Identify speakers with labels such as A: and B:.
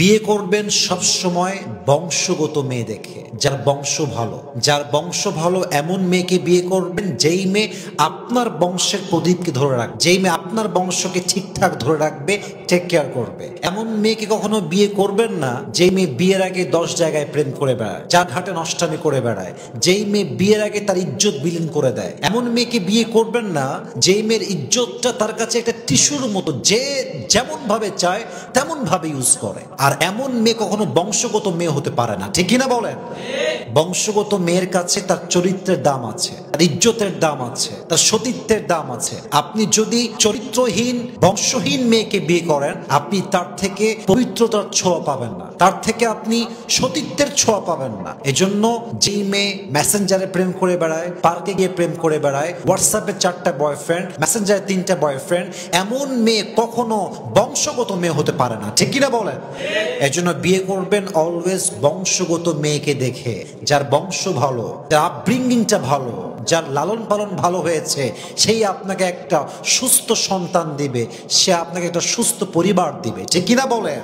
A: বিয়ে করবেন সব সময় বংশগত মেয়ে দেখে, যার বংশ ভালো। যার বংশ ভালো এমন মেয়েকে বিয়ে করবেন যেই মেয়ে আপনার বংশের প্রদীপকে ধরে রাখবে, যেই মেয়ে আপনার বংশকে ঠিকঠাক ধরে রাখবে, টেক কেয়ার করবে। এমন মেয়েকে কখনো বিয়ে করবেন না যেই মেয়ে বিয়ের আগে 10 জায়গায় প্রেম করে বেড়ায়, চার ঘাটে নষ্টামি করে বেড়ায়। যেই মেয়ে বিয়ের আগে তার ইজ্জত বিলীন করে দেয়। এমন মেয়েকে বিয়ে করবেন না যেই মেয়ের ইজ্জতটা তার কাছে একটা টিস্যুর মতো, যে যেমন ভাবে চায় তেমন ভাবে ইউজ করে। আর এমন মেয়ে কখনো বংশগত মেয়ে হতে পারে না, ঠিক কিনা বলেন? বংশগত মেয়ের কাছে তার চরিত্রের দাম আছে, তার ইজ্জতের দাম আছে, তার সতীত্বের দাম আছে। আপনি যদি চরিত্রহীন বংশহীন মেয়েকে বিয়ে করেন, আপনি তার থেকে পবিত্রতার ছোঁয়া পাবেন না, তার থেকে আপনি সতীত্বের ছোঁয়া পাবেন না। এজন্য যেই মেয়ে মেসেঞ্জারে প্রেম করে বেড়ায়, পার্কে গিয়ে প্রেম করে বেড়ায়, হোয়াটসঅ্যাপে 4টা বয়ফ্রেন্ড, মেসেঞ্জারে 3টা বয়ফ্রেন্ড, এমন মেয়ে কখনো বংশগত মেয়ে হতে পারে না, ঠিক কিনা বলেন? এজন্য বিয়ে করবেন অলওয়েজ বংশগত মেয়েকে দেখে, যার বংশ ভালো, যার আপব্রিঙ্গিংটা ভালো, যার লালন পালন ভালো হয়েছে, সেই আপনাকে একটা সুস্থ সন্তান দিবে, সে আপনাকে একটা সুস্থ পরিবার দিবে, ঠিক কিনা বলেন?